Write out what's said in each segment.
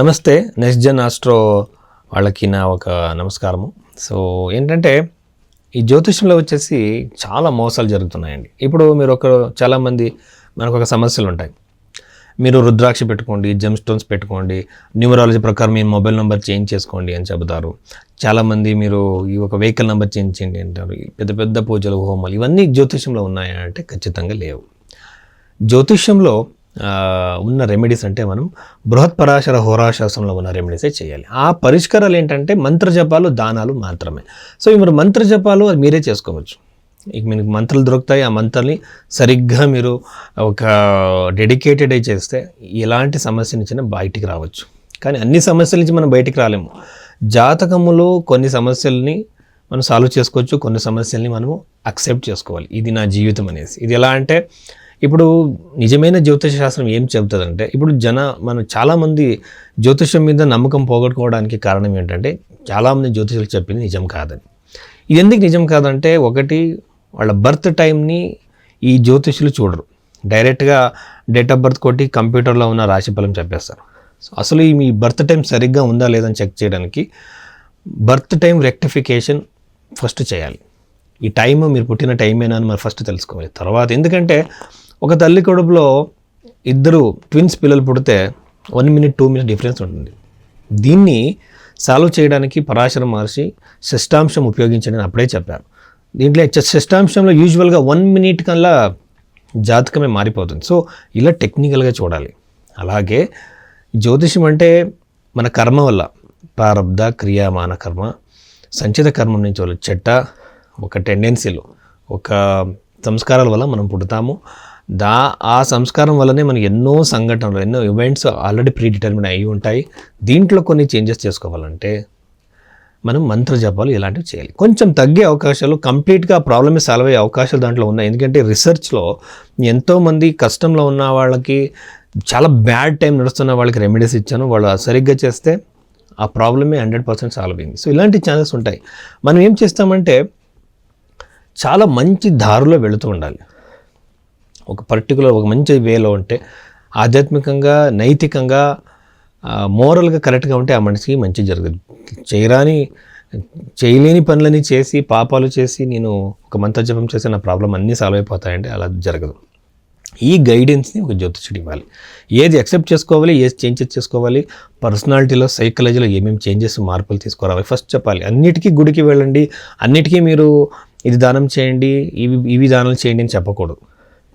నమస్తే. Next Jan astro వాళ్ళకి నా ఒక నమస్కారము. సో ఏంటంటే ఈ జ్యోతిష్యంలో వచ్చేసి చాలా మోసాలు జరుగుతున్నాయండి. ఇప్పుడు మీరు చాలామంది మనకు ఒక సమస్యలు ఉంటాయి. మీరు రుద్రాక్ష పెట్టుకోండి, జెమ్ స్టోన్స్ పెట్టుకోండి, న్యూమరాలజీ ప్రకారం మీ మొబైల్ నెంబర్ చేంజ్ చేసుకోండి అని చెబుతారు. చాలామంది మీరు ఈ ఒక వెహికల్ నెంబర్ చేంజ్ చేయండి అంటారు. పెద్ద పెద్ద పూజలు, హోమాలు ఇవన్నీ జ్యోతిష్యంలో ఉన్నాయా అంటే ఖచ్చితంగా లేవు. జ్యోతిష్యంలో ఉన్న రెమెడీస్ అంటే మనం బృహత్పరాశర హోరాశాస్త్రంలో ఉన్న రెమెడీసే చేయాలి. ఆ పరిష్కారాలు ఏంటంటే మంత్రజపాలు, దానాలు మాత్రమే. సో మీరు మంత్రజపాలు అది మీరే చేసుకోవచ్చు. ఇక మీకు మంత్రాలు దొరుకుతాయి. ఆ మంత్రాన్ని సరిగ్గా మీరు ఒక డెడికేటెడ్ అయి చేస్తే ఎలాంటి సమస్య నుంచి బయటికి రావచ్చు. కానీ అన్ని సమస్యల నుంచి మనం బయటికి రాలేము. జాతకములో కొన్ని సమస్యల్ని మనం సాల్వ్ చేసుకోవచ్చు, కొన్ని సమస్యల్ని మనము అక్సెప్ట్ చేసుకోవాలి. ఇది నా జీవితం అనేసి. ఇది ఎలా అంటే ఇప్పుడు నిజమైన జ్యోతిష శాస్త్రం ఏం చెబుతుందంటే ఇప్పుడు మనం చాలామంది జ్యోతిషం మీద నమ్మకం పోగొట్టుకోవడానికి కారణం ఏంటంటే చాలామంది జ్యోతిషులు చెప్పింది నిజం కాదని. ఇది ఎందుకు నిజం కాదంటే ఒకటి వాళ్ళ బర్త్ టైంని ఈ జ్యోతిషులు చూడరు. డైరెక్ట్గా డేట్ ఆఫ్ బర్త్ కొట్టి కంప్యూటర్లో ఉన్న రాశిఫలం చెప్పేస్తారు. సో అసలు మీ బర్త్ టైం సరిగ్గా ఉందా లేదని చెక్ చేయడానికి బర్త్ టైం రెక్టిఫికేషన్ ఫస్ట్ చేయాలి. ఈ టైం మీరు పుట్టిన టైమేనా అని మరి ఫస్ట్ తెలుసుకోవాలి. తర్వాత ఎందుకంటే ఒక తల్లి కడుపులో ఇద్దరు ట్విన్స్ పిల్లలు పుడితే 1 minute 2 minutes డిఫరెన్స్ ఉంటుంది. దీన్ని సాల్వ్ చేయడానికి పరాశర మహర్షి షష్టాంశం ఉపయోగించండి అని అప్పుడే చెప్పారు. దీంట్లో షష్టాంశంలో యూజువల్గా 1 minute కల్లా జాతకమే మారిపోతుంది. సో ఇలా టెక్నికల్గా చూడాలి. అలాగే జ్యోతిషం అంటే మన కర్మ వల్ల ప్రారబ్ధ క్రియామాన కర్మ సంచిత కర్మం నుంచి వాళ్ళు ఒక టెండెన్సీలు ఒక సంస్కారాల వల్ల మనం పుడతాము. ఆ సంస్కారం వల్లనే మనకి ఎన్నో సంఘటనలు, ఎన్నో ఈవెంట్స్ ఆల్రెడీ ప్రీడిటర్మిన్ అయి ఉంటాయి. దీంట్లో కొన్ని చేంజెస్ చేసుకోవాలంటే మనం మంత్ర జపాలు ఇలాంటివి చేయాలి. కొంచెం తగ్గే అవకాశాలు, కంప్లీట్గా ప్రాబ్లమే సాల్వ్ అయ్యే అవకాశాలు దాంట్లో ఉన్నాయి. ఎందుకంటే రీసెర్చ్లో ఎంతోమంది కష్టంలో ఉన్న వాళ్ళకి, చాలా బ్యాడ్ టైం నడుస్తున్న వాళ్ళకి రెమెడీస్ ఇచ్చాను. వాళ్ళు సరిగ్గా చేస్తే ఆ ప్రాబ్లమే 100% సాల్వ్ అయింది. సో ఇలాంటి ఛాన్సెస్ ఉంటాయి. మనం ఏం చేస్తామంటే చాలా మంచి దారిలో వెళుతూ ఉండాలి. ఒక మంచి వేలో ఉంటే ఆధ్యాత్మికంగా, నైతికంగా, మోరల్గా కరెక్ట్గా ఉంటే ఆ మనిషికి మంచి జరుగుతుంది. చేయలేని పనులని చేసి, పాపాలు చేసి నేను ఒక మంత్రజపం చేసి నా ప్రాబ్లం అన్నీ సాల్వ్ అయిపోతాయంటే అలా జరగదు. ఈ గైడెన్స్ని ఒక జ్యోతిషుడు ఇవ్వాలి. ఏది యాక్సెప్ట్ చేసుకోవాలి, ఏది చేంజెస్ చేసుకోవాలి, పర్సనాలిటీలో, సైకాలజీలో ఏమేమి చేంజెస్, మార్పులు తీసుకురావాలి ఫస్ట్ చెప్పాలి. అన్నిటికీ గుడికి వెళ్ళండి, అన్నిటికీ మీరు ఇది దానం చేయండి, ఇవి దానాలు చేయండి అని చెప్పకూడదు.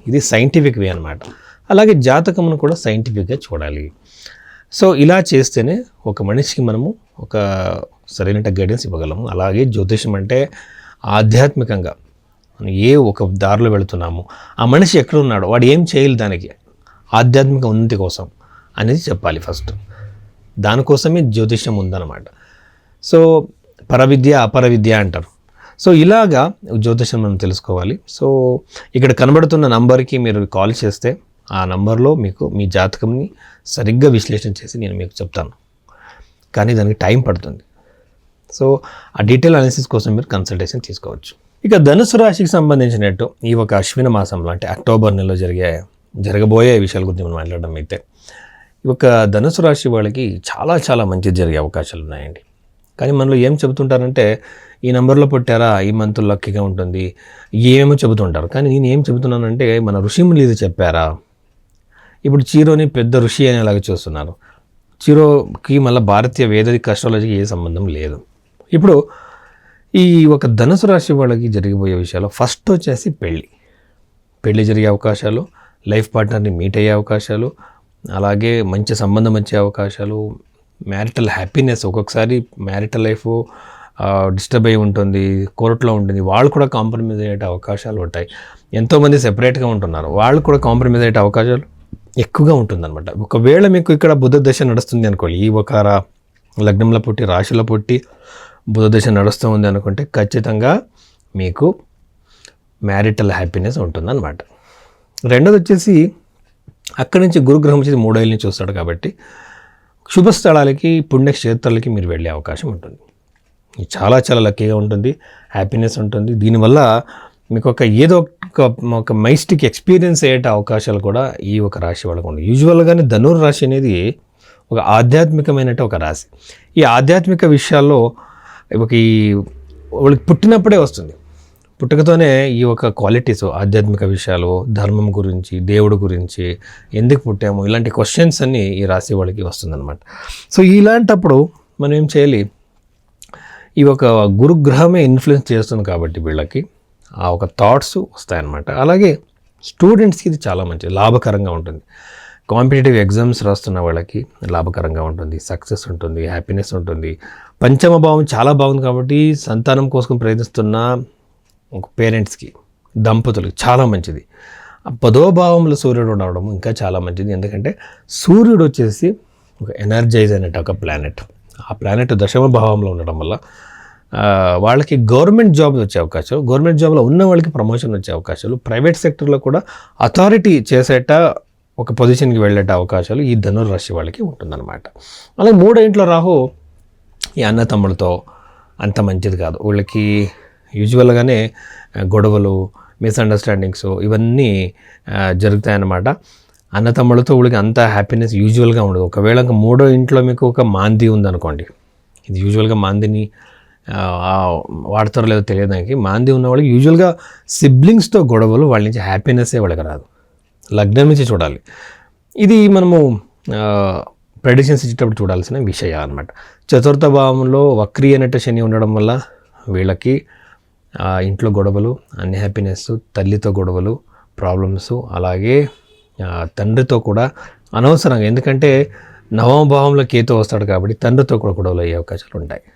ఇది సైంటిఫిక్ వే అనమాట. అలాగే జాతకమును కూడా సైంటిఫిక్గా చూడాలి. సో ఇలా చేస్తేనే ఒక మనిషికి మనము ఒక సరైన గైడెన్స్ ఇవ్వగలము. అలాగే జ్యోతిషం అంటే ఆధ్యాత్మికంగా మనం ఒక దారిలో వెళుతున్నాము, ఆ మనిషి ఎక్కడ ఉన్నాడో వాడు ఏం చేయాలి దానికి ఆధ్యాత్మిక ఉన్నతి కోసం అనేది చెప్పాలి ఫస్ట్. దానికోసమే జ్యోతిషం ఉందన్నమాట. సో పరవిద్య, అపరవిద్య అంటారు. సో ఇలాగా జ్యోతిషం మనం తెలుసుకోవాలి. సో ఇక్కడ కనబడుతున్న నంబర్కి మీరు కాల్ చేస్తే ఆ నంబర్లో మీకు మీ జాతకంని సరిగ్గా విశ్లేషణ చేసి నేను మీకు చెప్తాను. కానీ దానికి టైం పడుతుంది. సో ఆ డీటెయిల్ అనాలిసిస్ కోసం మీరు కన్సల్టేషన్ తీసుకోవచ్చు. ఇక ధనుసు రాశికి సంబంధించినట్టు ఈ ఒక అశ్విన మాసంలో అంటే అక్టోబర్ నెలలో జరగబోయే విషయాల గురించి మనం మాట్లాడడం అయితే ఈ ఒక ధనుసు రాశి వాళ్ళకి చాలా చాలా మంచి జరిగే అవకాశాలు ఉన్నాయండి. కానీ మనలో ఏం చెబుతుంటారంటే ఈ నెంబర్లో పుట్టారా ఈ మంత్ లక్కీగా ఉంటుంది ఏమేమో చెబుతుంటారు. కానీ నేను ఏం చెబుతున్నానంటే మన ఋషిములు ఇది చెప్పారా. ఇప్పుడు చీరోని పెద్ద ఋషి అనేలాగా చూస్తున్నారు. చీరోకి మళ్ళీ భారతీయ వేదిక అస్ట్రాలజీకి ఏ సంబంధం లేదు. ఇప్పుడు ఈ ఒక ధనుసు రాశి వాళ్ళకి జరిగిపోయే విషయాలు ఫస్ట్ వచ్చేసి పెళ్ళి జరిగే అవకాశాలు, లైఫ్ పార్ట్నర్ని మీట్ అయ్యే అవకాశాలు, అలాగే మంచి సంబంధం వచ్చే అవకాశాలు, మ్యారిటల్ హ్యాపీనెస్. ఒక్కొక్కసారి మ్యారిటల్ లైఫ్ డిస్టర్బ్ అయి ఉంటుంది, కోర్టులో ఉంటుంది, వాళ్ళు కూడా కాంప్రమైజ్ అయ్యే అవకాశాలు ఉంటాయి. ఎంతోమంది సెపరేట్గా ఉంటున్నారు, వాళ్ళు కూడా కాంప్రమైజ్ అయ్యే అవకాశాలు ఎక్కువగా ఉంటుందన్నమాట. ఒకవేళ మీకు ఇక్కడ బుధ దశ నడుస్తుంది అనుకోండి, ఈ ఒక లగ్నంలో పుట్టి రాశిలో పుట్టి బుధ దశ నడుస్తూ ఉంది అనుకుంటే ఖచ్చితంగా మీకు మ్యారిటల్ హ్యాపీనెస్ ఉంటుందన్నమాట. రెండోది వచ్చేసి అక్కడి నుంచి గురుగ్రహం వచ్చేసి 3 ఏళ్ళ నుంచి చూస్తాడు కాబట్టి శుభస్థలాలకి, పుణ్యక్షేత్రాలకి మీరు వెళ్ళే అవకాశం ఉంటుంది. చాలా చాలా లక్కీగా ఉంటుంది, హ్యాపీనెస్ ఉంటుంది. దీనివల్ల మీకు ఏదో ఒక మైస్టిక్ ఎక్స్పీరియన్స్ అయ్యే అవకాశాలు కూడా ఈ ఒక రాశి వాళ్ళకు ఉన్నాయి. యూజువల్గానే ధనుర్ రాశి అనేది ఒక ఆధ్యాత్మికమైన ఒక రాశి. ఈ ఆధ్యాత్మిక విషయాల్లో వాళ్ళకి పుట్టినప్పుడే వస్తుంది. పుట్టుకతోనే ఈ ఒక క్వాలిటీస్, ఆధ్యాత్మిక విషయాలు, ధర్మం గురించి, దేవుడు గురించి, ఎందుకు పుట్టాము, ఇలాంటి క్వశ్చన్స్ అన్నీ ఈ రాశి వాళ్ళకి వస్తుందన్నమాట. సో ఇలాంటప్పుడు మనం ఏం చేయాలి, ఈ ఒక గురుగ్రహమే ఇన్ఫ్లుయెన్స్ చేస్తుంది కాబట్టి వీళ్ళకి ఆ ఒక థాట్స్ వస్తాయన్నమాట. అలాగే స్టూడెంట్స్కి ఇది చాలా మంచిది, లాభకరంగా ఉంటుంది. కాంపిటేటివ్ ఎగ్జామ్స్ రాస్తున్న వాళ్ళకి లాభకరంగా ఉంటుంది, సక్సెస్ ఉంటుంది, హ్యాపీనెస్ ఉంటుంది. పంచమ భావం చాలా బాగుంది కాబట్టి సంతానం కోసం ప్రయత్నిస్తున్న పేరెంట్స్కి, దంపతులకి చాలా మంచిది. 10వ భావంలో సూర్యుడు ఉండడం ఇంకా చాలా మంచిది. ఎందుకంటే సూర్యుడు వచ్చేసి ఒక ఎనర్జైజ్ అనేట ఒక ప్లానెట్. ఆ ప్లానెట్ దశమ భావంలో ఉండడం వల్ల వాళ్ళకి గవర్నమెంట్ జాబ్ వచ్చే అవకాశం, గవర్నమెంట్ జాబ్లో ఉన్న వాళ్ళకి ప్రమోషన్ వచ్చే అవకాశాలు, ప్రైవేట్ సెక్టర్లో కూడా అథారిటీ చేసేట ఒక పొజిషన్కి వెళ్ళేట అవకాశాలు ఈ ధనుర్రాశి వాళ్ళకి ఉంటుందన్నమాట. అలాగే 3వ ఇంట్లో రాహు ఈ అన్నతమ్ములతో అంత మంచిది కాదు. వీళ్ళకి యూజువల్గానే గొడవలు, మిస్అండర్స్టాండింగ్స్ ఇవన్నీ జరుగుతాయన్నమాట. అన్నతమ్ములతో వీళ్ళకి అంత హ్యాపీనెస్ యూజువల్గా ఉండదు. ఒకవేళ 3వ ఇంట్లో మీకు ఒక మాంది ఉందనుకోండి, ఇది యూజువల్గా మాందిని వాడతారో లేదో తెలియడానికి, మాంది ఉన్న వాళ్ళకి యూజువల్గా సిబ్లింగ్స్తో గొడవలు, వాళ్ళ నుంచి హ్యాపీనెస్సే వాళ్ళకి రాదు. లగ్నం నుంచి చూడాలి. ఇది మనము ప్రెడిక్షన్స్ ఇచ్చేటప్పుడు చూడాల్సిన విషయం అన్నమాట. 4వ భావంలో వక్రీ అనేట శని ఉండడం వల్ల వీళ్ళకి ఇంట్లో గొడవలు, అన్హ్యాపీనెస్, తల్లితో గొడవలు, ప్రాబ్లమ్స్, అలాగే తండ్రితో కూడా అనవసరంగా, ఎందుకంటే 9వ భావంలో కేతు వస్తాడు కాబట్టి తండ్రితో కూడా గొడవలు అయ్యే అవకాశాలు ఉంటాయి.